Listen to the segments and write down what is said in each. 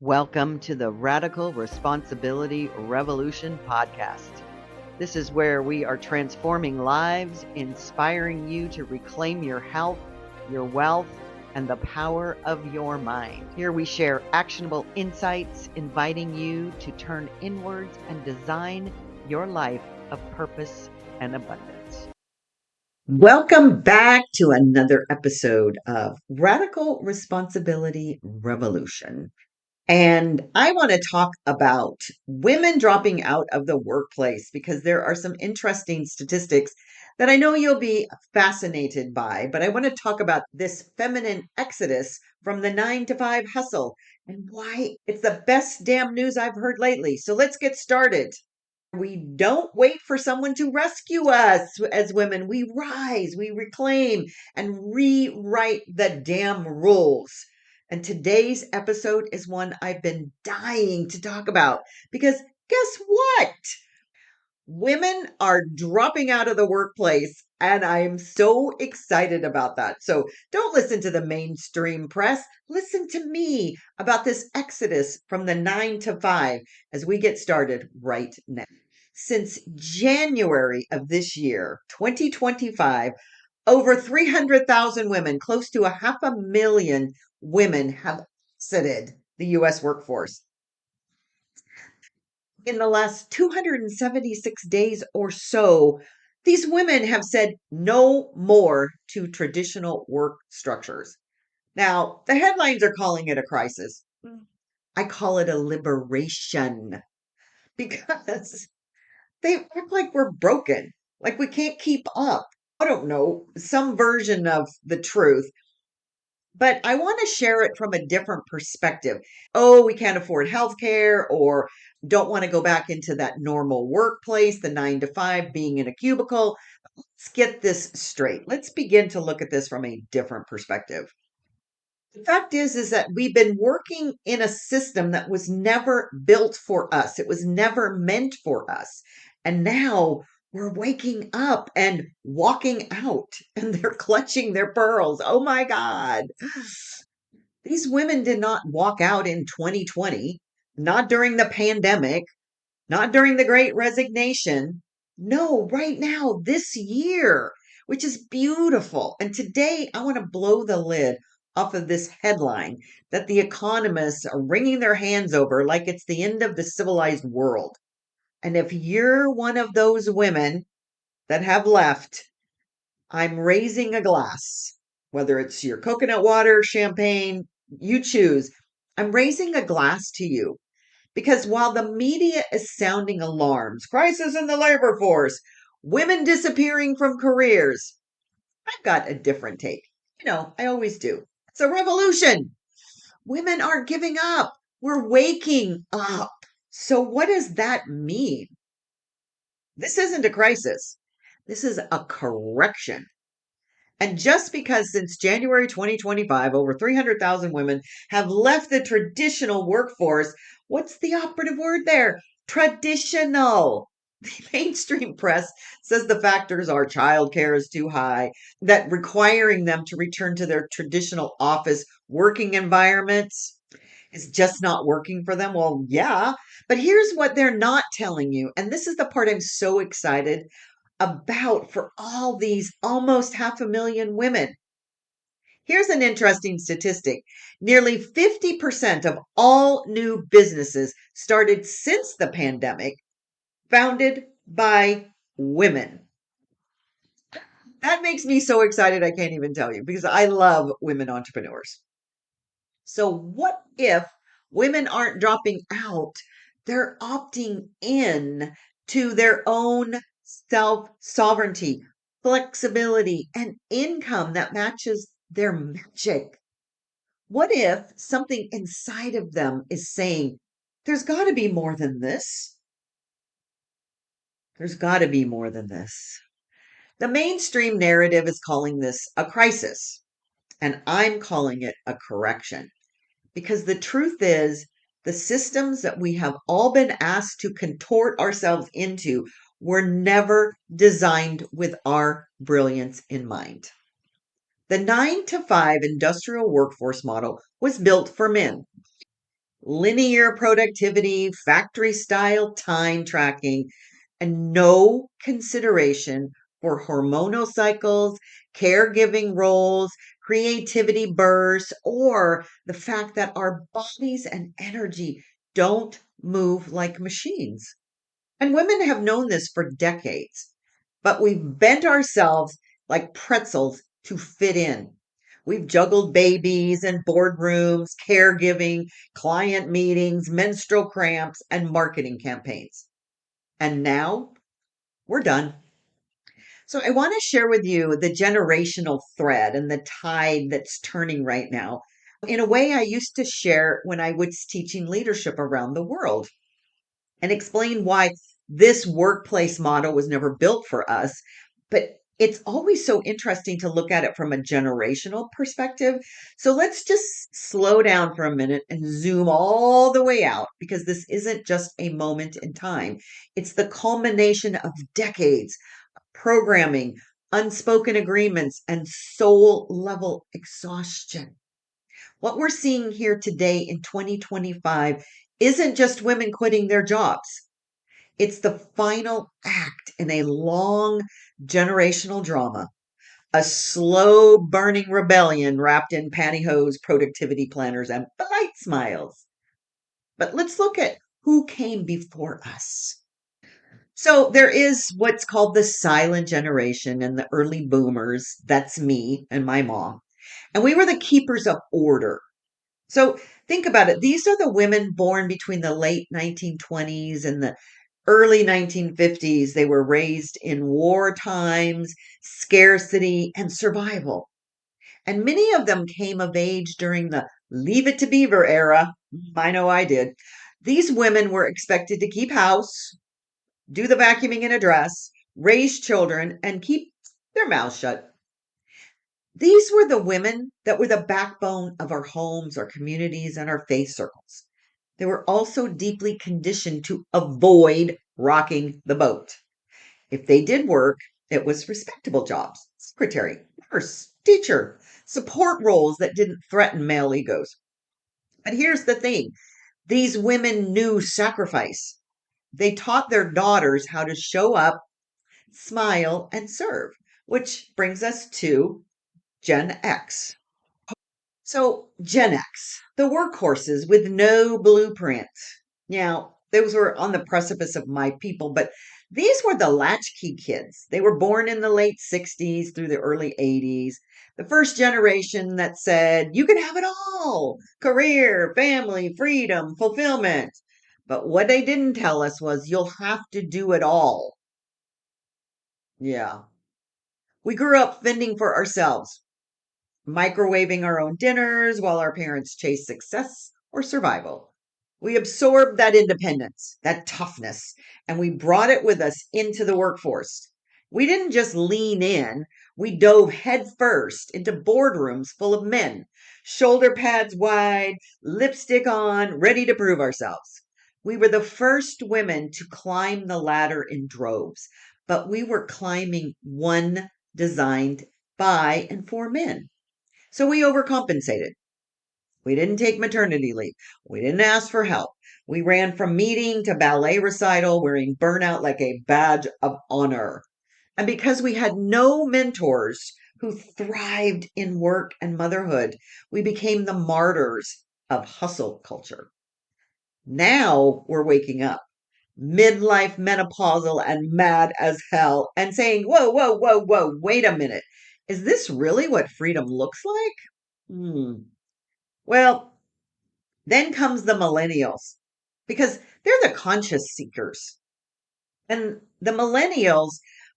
Welcome to the Radical Responsibility Revolution podcast. This is where we are transforming lives, inspiring you to reclaim your health, your wealth, and the power of your mind. Here we share actionable insights, inviting you to turn inwards and design your life of purpose and abundance. Welcome back to another episode of Radical Responsibility Revolution. And I want to talk about women dropping out of the workplace because there are some interesting statistics that I know you'll be fascinated by. But I want to talk about this feminine exodus from the 9 to 5 hustle and why it's the best damn news I've heard lately. So let's get started. We don't wait for someone to rescue us as women. We rise, we reclaim, and rewrite the damn rules. And today's episode is one I've been dying to talk about because guess what? Women are dropping out of the workplace, and I am so excited about that. So don't listen to the mainstream press. Listen to me about this exodus from the 9 to 5 as we get started right now. Since January of this year, 2025, over 300,000 women, close to 500,000 women have exited the US workforce. In the last 276 days or so, these women have said no more to traditional work structures. Now, the headlines are calling it a crisis. I call it a liberation because they act like we're broken, like we can't keep up. I don't know, some version of the truth, but I want to share it from a different perspective. Oh, we can't afford healthcare or don't want to go back into that normal workplace, the 9 to 5 being in a cubicle. Let's get this straight. Let's begin to look at this from a different perspective. The fact is that we've been working in a system that was never built for us. It was never meant for us. And now we're waking up and walking out and they're clutching their pearls. Oh my God. These women did not walk out in 2020, not during the pandemic, not during the great resignation. No, right now, this year, which is beautiful. And today, I want to blow the lid off of this headline that the economists are wringing their hands over like it's the end of the civilized world. And if you're one of those women that have left, I'm raising a glass, whether it's your coconut water, champagne, you choose. I'm raising a glass to you because while the media is sounding alarms, crisis in the labor force, women disappearing from careers, I've got a different take. I always do. It's a revolution. Women aren't giving up. We're waking up. So, what does that mean? This isn't a crisis. This is a correction. And just because since January 2025, over 300,000 women have left the traditional workforce, what's the operative word there? Traditional. The mainstream press says the factors are childcare is too high, that requiring them to return to their traditional office working environments is just not working for them. Well, yeah, but here's what they're not telling you. And this is the part I'm so excited about for all these almost 500,000 women. Here's an interesting statistic. Nearly 50% of all new businesses started since the pandemic founded by women. That makes me so excited I can't even tell you because I love women entrepreneurs. So what if women aren't dropping out? They're opting in to their own self-sovereignty, flexibility, and income that matches their magic. What if something inside of them is saying, there's got to be more than this? There's got to be more than this. The mainstream narrative is calling this a crisis, and I'm calling it a correction. Because the truth is, the systems that we have all been asked to contort ourselves into were never designed with our brilliance in mind. The 9 to 5 industrial workforce model was built for men. linear productivity, factory style time tracking, and no consideration for hormonal cycles, caregiving roles, creativity bursts, or the fact that our bodies and energy don't move like machines. And women have known this for decades, but we've bent ourselves like pretzels to fit in. We've juggled babies and boardrooms, caregiving, client meetings, menstrual cramps, and marketing campaigns. And now we're done. So I want to share with you the generational thread and the tide that's turning right now in a way I used to share when I was teaching leadership around the world, and explain why this workplace model was never built for us. But it's always so interesting to look at it from a generational perspective. So let's just slow down for a minute and zoom all the way out, because this isn't just a moment in time. It's the culmination of decades of programming, unspoken agreements, and soul level exhaustion. What we're seeing here today in 2025 isn't just women quitting their jobs. It's the final act in a long generational drama, a slow burning rebellion wrapped in pantyhose, productivity planners, and polite smiles. But let's look at who came before us. So there is what's called the silent generation and the early boomers. That's me and my mom. And we were the keepers of order. So think about it. These are the women born between the late 1920s and the early 1950s. They were raised in war times, scarcity, and survival. And many of them came of age during the Leave It to Beaver era. I know I did. These women were expected to keep house, do the vacuuming in a dress, raise children, and keep their mouths shut. These were the women that were the backbone of our homes, our communities, and our faith circles. They were also deeply conditioned to avoid rocking the boat. If they did work, it was respectable jobs: secretary, nurse, teacher, support roles that didn't threaten male egos. But here's the thing: these women knew sacrifice. They taught their daughters how to show up, smile, and serve, which brings us to Gen X. So, Gen X, the workhorses with no blueprint. Now, those were on the precipice of my people, but these were the latchkey kids. They were born in the late 60s through the early 80s. The first generation that said, you can have it all: career, family, freedom, fulfillment. But what they didn't tell us was, you'll have to do it all. Yeah. We grew up fending for ourselves, microwaving our own dinners while our parents chased success or survival. We absorbed that independence, that toughness, and we brought it with us into the workforce. We didn't just lean in, we dove headfirst into boardrooms full of men, shoulder pads wide, lipstick on, ready to prove ourselves. We were the first women to climb the ladder in droves, but we were climbing one designed by and for men. So we overcompensated. We didn't take maternity leave. We didn't ask for help. We ran from meeting to ballet recital wearing burnout like a badge of honor. And because we had no mentors who thrived in work and motherhood, we became the martyrs of hustle culture. Now we're waking up, midlife menopausal and mad as hell, and saying, whoa, whoa, whoa, whoa, wait a minute. Is this really what freedom looks like? Hmm. Well, then comes the millennials, because they're the conscious seekers. And the millennials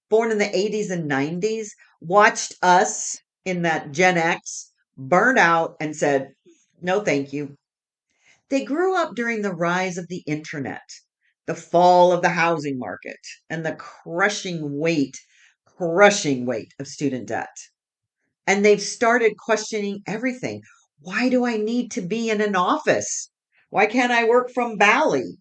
born in the 80s and 90s watched us in that Gen X burn out and said, no, thank you. They grew up during the rise of the internet, the fall of the housing market, and the crushing weight of student debt. And they've started questioning everything. Why do I need to be in an office? Why can't I work from Bali?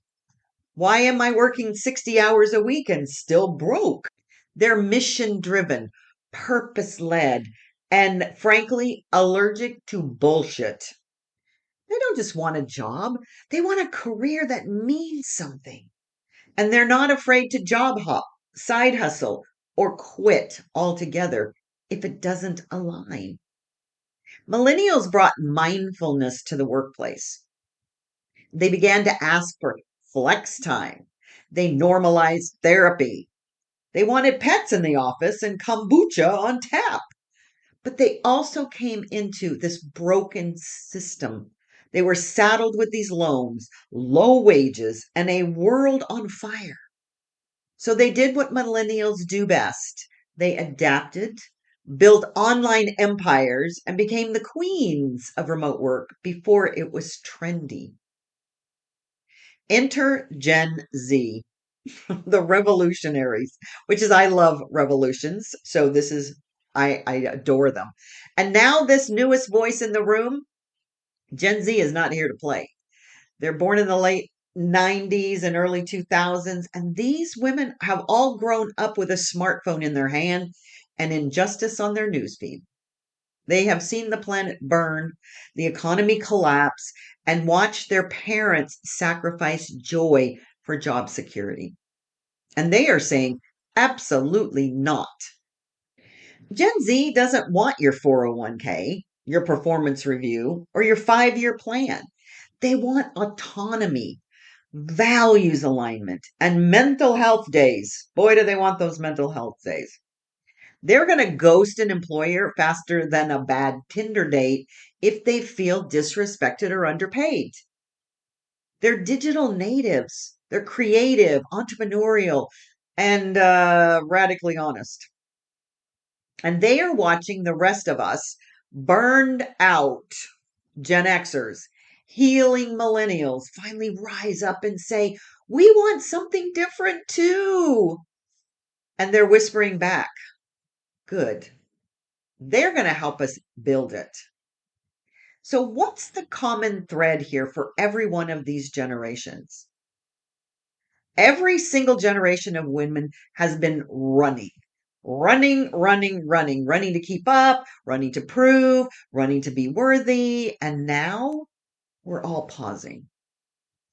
Why am I working 60 hours a week and still broke? They're mission driven, purpose led, and frankly, allergic to bullshit. They don't just want a job, they want a career that means something. And they're not afraid to job hop, side hustle, or quit altogether if it doesn't align. Millennials brought mindfulness to the workplace. They began to ask for flex time. They normalized therapy. They wanted pets in the office and kombucha on tap. But they also came into this broken system. They were saddled with these loans, low wages, and a world on fire. So they did what millennials do best. They adapted, built online empires, and became the queens of remote work before it was trendy. Enter Gen Z, the revolutionaries, which is, I love revolutions. So I adore them. And now, this newest voice in the room, Gen Z is not here to play. They're born in the late 90s and early 2000s. And these women have all grown up with a smartphone in their hand and injustice on their newsfeed. They have seen the planet burn, the economy collapse, and watched their parents sacrifice joy for job security. And they are saying, absolutely not. Gen Z doesn't want your 401k, your performance review, or your 5-year plan. They want autonomy, values alignment, and mental health days. Boy, do they want those mental health days. They're going to ghost an employer faster than a bad Tinder date if they feel disrespected or underpaid. They're digital natives. They're creative, entrepreneurial, and radically honest. And they are watching the rest of us burned out Gen Xers, healing millennials finally rise up and say, we want something different too. And they're whispering back, good. They're going to help us build it. So, what's the common thread here for every one of these generations? Every single generation of women has been running to keep up, running to prove, running to be worthy. And now we're all pausing.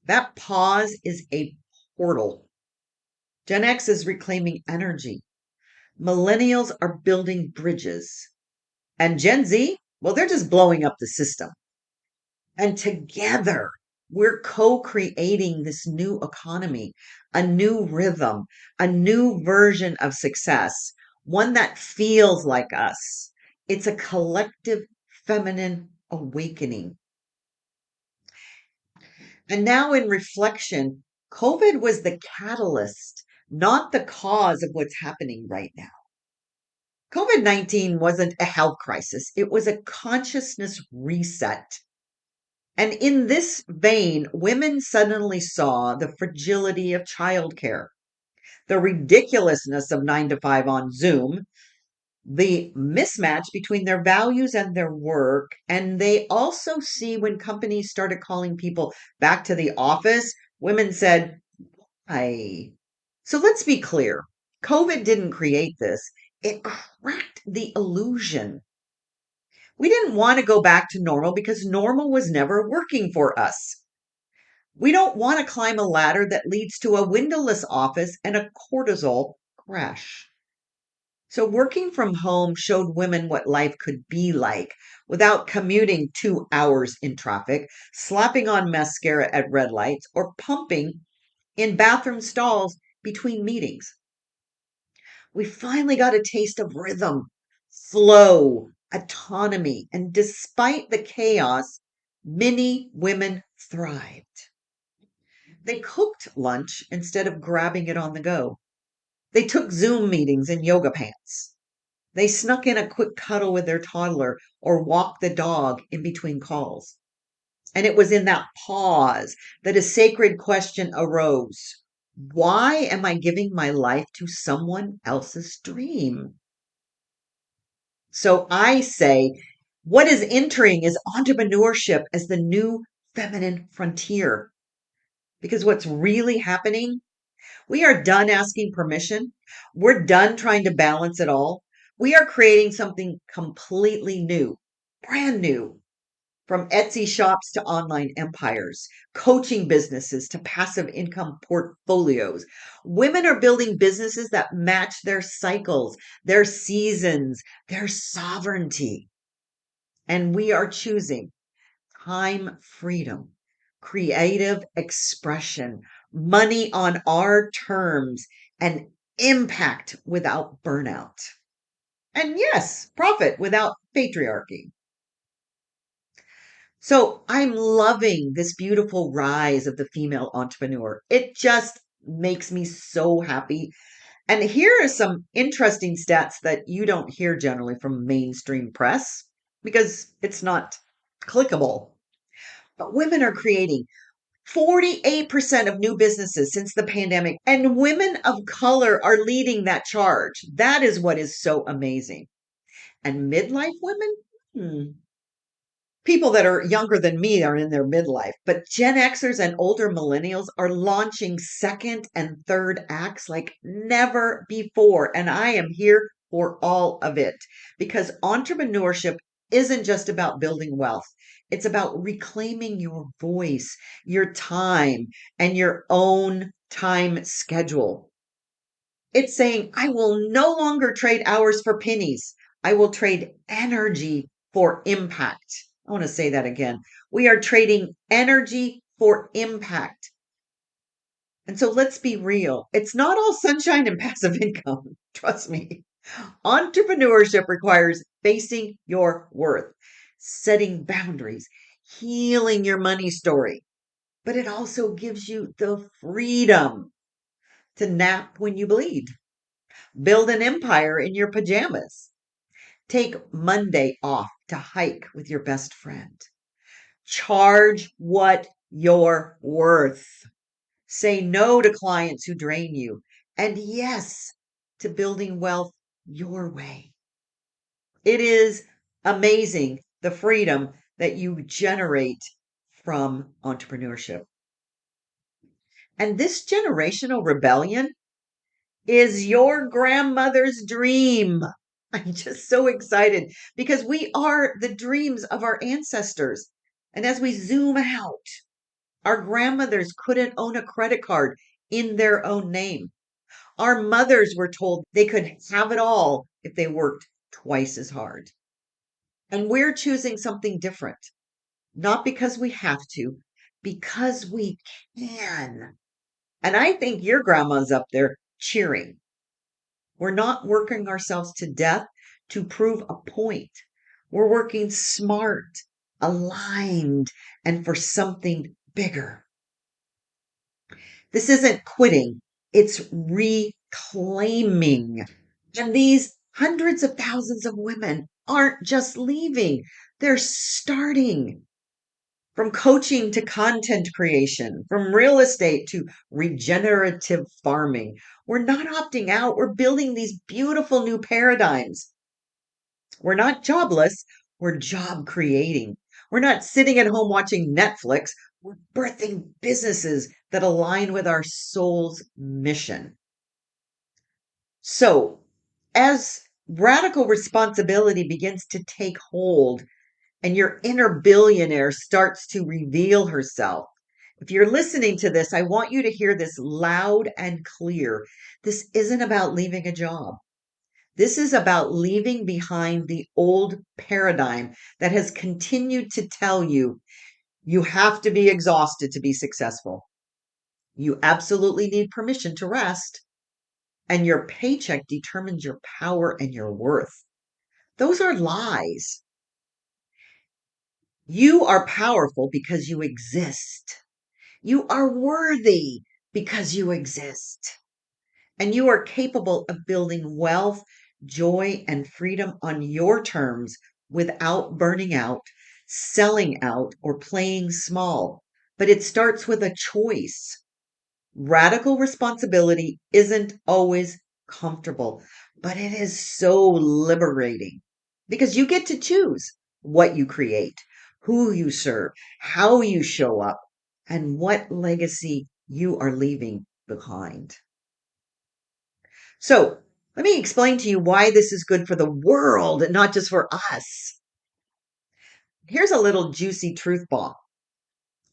That pause is a portal. Gen X is reclaiming energy. Millennials are building bridges. And Gen Z, well, they're just blowing up the system. And together, we're co creating this new economy, a new rhythm, a new version of success, one that feels like us. It's a collective feminine awakening. And now, in reflection, COVID was the catalyst, not the cause of what's happening right now. COVID-19 wasn't a health crisis, it was a consciousness reset. And in this vein, women suddenly saw the fragility of childcare, the ridiculousness of 9 to 5 on Zoom, the mismatch between their values and their work. And they also see when companies started calling people back to the office, women said, "I." So let's be clear, COVID didn't create this, it cracked the illusion. We didn't want to go back to normal because normal was never working for us. We don't want to climb a ladder that leads to a windowless office and a cortisol crash. So, working from home showed women what life could be like without commuting 2 hours in traffic, slapping on mascara at red lights, or pumping in bathroom stalls between meetings. We finally got a taste of rhythm, flow, autonomy, and despite the chaos, many women thrived. They cooked lunch instead of grabbing it on the go. They took Zoom meetings in yoga pants. They snuck in a quick cuddle with their toddler or walked the dog in between calls. And it was in that pause that a sacred question arose. Why am I giving my life to someone else's dream? So I say, what is entering is entrepreneurship as the new feminine frontier. Because what's really happening, we are done asking permission. We're done trying to balance it all. We are creating something completely new, brand new. from Etsy shops to online empires, coaching businesses to passive income portfolios. Women are building businesses that match their cycles, their seasons, their sovereignty. And we are choosing time freedom, creative expression, money on our terms, and impact without burnout. And yes, profit without patriarchy. So I'm loving this beautiful rise of the female entrepreneur. It just makes me so happy. And here are some interesting stats that you don't hear generally from mainstream press because it's not clickable. But women are creating 48% of new businesses since the pandemic, and women of color are leading that charge. That is what is so amazing. And midlife women? People that are younger than me are in their midlife, but Gen Xers and older millennials are launching second and third acts like never before. And I am here for all of it because entrepreneurship isn't just about building wealth. It's about reclaiming your voice, your time, and your own time schedule. It's saying, I will no longer trade hours for pennies. I will trade energy for impact. I want to say that again. We are trading energy for impact. And so let's be real. It's not all sunshine and passive income. Trust me. Entrepreneurship requires facing your worth, setting boundaries, healing your money story. But it also gives you the freedom to nap when you bleed, build an empire in your pajamas, take Monday off to hike with your best friend. Charge what you're worth. Say no to clients who drain you. And yes to building wealth your way. It is amazing the freedom that you generate from entrepreneurship. And this generational rebellion is your grandmother's dream. I'm just so excited because we are the dreams of our ancestors. And as we zoom out, our grandmothers couldn't own a credit card in their own name. Our mothers were told they could have it all if they worked twice as hard. And we're choosing something different, not because we have to, because we can. And I think your grandma's up there cheering. We're not working ourselves to death to prove a point. We're working smart, aligned, and for something bigger. This isn't quitting, it's reclaiming. And these hundreds of thousands of women aren't just leaving, they're starting. From coaching to content creation, from real estate to regenerative farming. We're not opting out, we're building these beautiful new paradigms. We're not jobless, we're job creating. We're not sitting at home watching Netflix, we're birthing businesses that align with our soul's mission. So, as radical responsibility begins to take hold and your inner billionaire starts to reveal herself. If you're listening to this, I want you to hear this loud and clear. This isn't about leaving a job. This is about leaving behind the old paradigm that has continued to tell you you have to be exhausted to be successful. You absolutely need permission to rest, and your paycheck determines your power and your worth. Those are lies. You are powerful because you exist. You are worthy because you exist. And you are capable of building wealth, joy, and freedom on your terms without burning out, selling out, or playing small. But it starts with a choice. Radical responsibility isn't always comfortable, but it is so liberating because you get to choose what you create, who you serve, how you show up, and what legacy you are leaving behind. So, let me explain to you why this is good for the world and not just for us. Here's a little juicy truth bomb.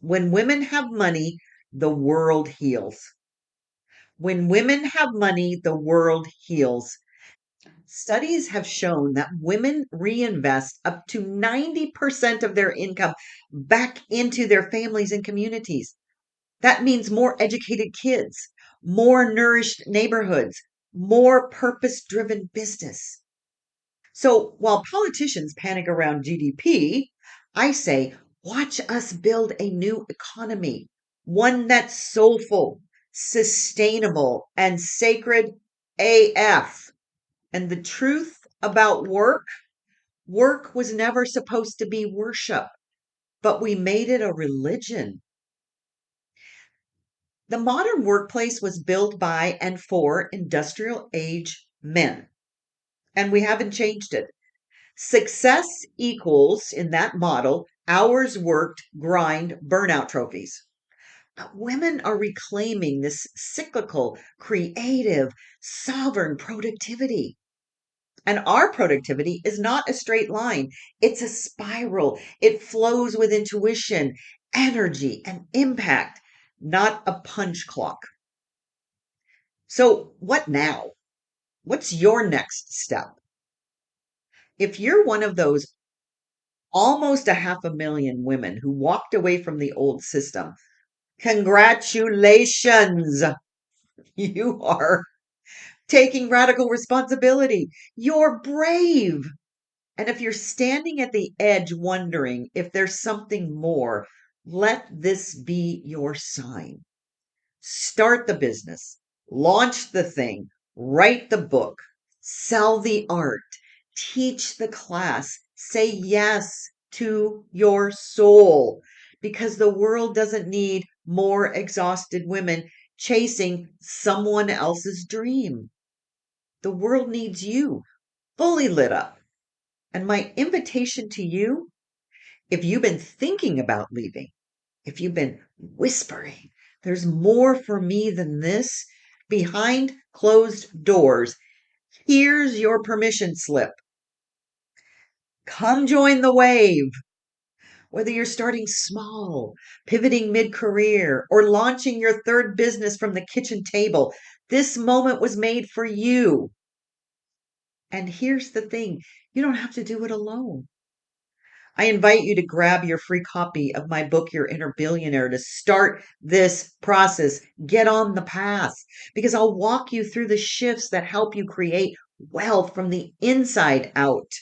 When women have money, the world heals. When women have money, the world heals. Studies have shown that women reinvest up to 90% of their income back into their families and communities. That means more educated kids, more nourished neighborhoods, more purpose driven business. So while politicians panic around GDP, I say, watch us build a new economy, one that's soulful, sustainable, and sacred AF. And the truth about work was never supposed to be worship, but we made it a religion. The modern workplace was built by and for industrial age men, and we haven't changed it. Success equals, in that model, hours worked, grind, burnout trophies. But women are reclaiming this cyclical, creative, sovereign productivity. And our productivity is not a straight line, it's a spiral. It flows with intuition, energy, and impact, not a punch clock. So, what now? What's your next step? If you're one of those almost a half a million women who walked away from the old system, congratulations! You are taking radical responsibility. You're brave. And if you're standing at the edge wondering if there's something more, let this be your sign. Start the business, launch the thing, write the book, sell the art, teach the class, say yes to your soul, because the world doesn't need more exhausted women chasing someone else's dream. The world needs you, fully lit up. And my invitation to you, if you've been thinking about leaving, if you've been whispering, there's more for me than this behind closed doors, here's your permission slip. Come join the wave. Whether you're starting small, pivoting mid career, or launching your third business from the kitchen table, this moment was made for you. And here's the thing, you don't have to do it alone. I invite you to grab your free copy of my book, Your Inner Billionaire, to start this process. Get on the path because I'll walk you through the shifts that help you create wealth from the inside out.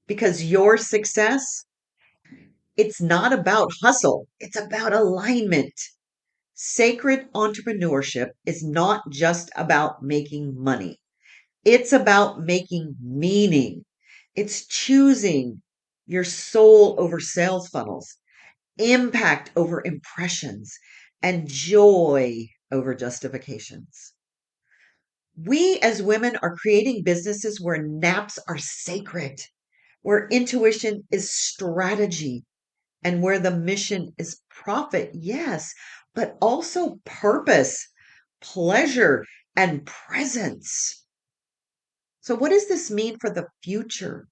Because your success, it's not about hustle, it's about alignment. Sacred entrepreneurship is not just about making money. It's about making meaning. It's choosing your soul over sales funnels, impact over impressions, and joy over justifications. We as women are creating businesses where naps are sacred, where intuition is strategy, and where the mission is profit, yes, but also purpose, pleasure, and presence. So, what does this mean for the future?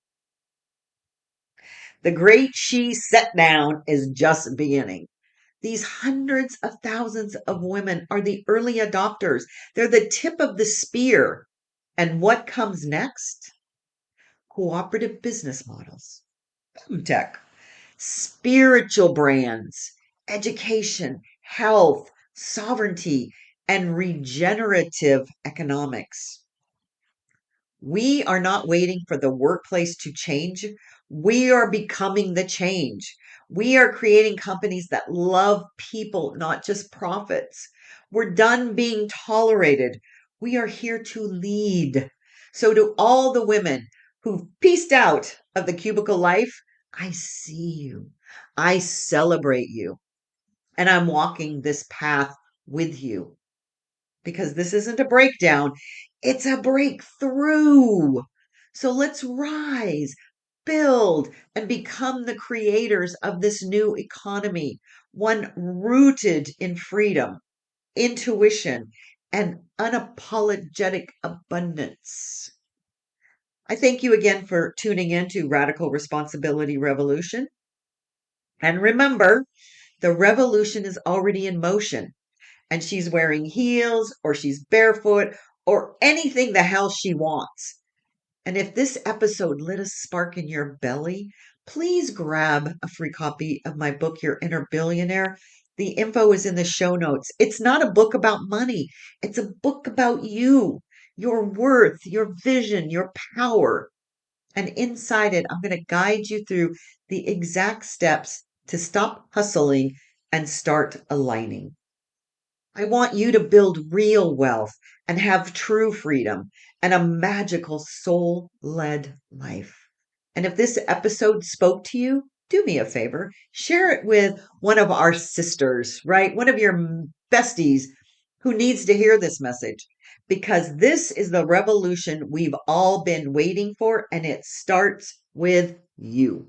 The great she set down is just beginning. These hundreds of thousands of women are the early adopters. They're the tip of the spear. And what comes next? Cooperative business models, tech, spiritual brands, education, health, sovereignty, and regenerative economics. We are not waiting for the workplace to change. We are becoming the change. We are creating companies that love people, not just profits. We're done being tolerated. We are here to lead. So, to all the women who've pieced out of the cubicle life, I see you. I celebrate you. And I'm walking this path with you because this isn't a breakdown, it's a breakthrough. So let's rise, build, and become the creators of this new economy, one rooted in freedom, intuition, and unapologetic abundance. I thank you again for tuning in to Radical Responsibility Revolution. And remember, the revolution is already in motion, and she's wearing heels or she's barefoot or anything the hell she wants. And if this episode lit a spark in your belly, please grab a free copy of my book, Your Inner Billionaire. The info is in the show notes. It's not a book about money, it's a book about you, your worth, your vision, your power. And inside it, I'm going to guide you through the exact steps to stop hustling and start aligning. I want you to build real wealth and have true freedom and a magical soul led life. And if this episode spoke to you, do me a favor, share it with one of our sisters, right? One of your besties who needs to hear this message, because this is the revolution we've all been waiting for, and it starts with you.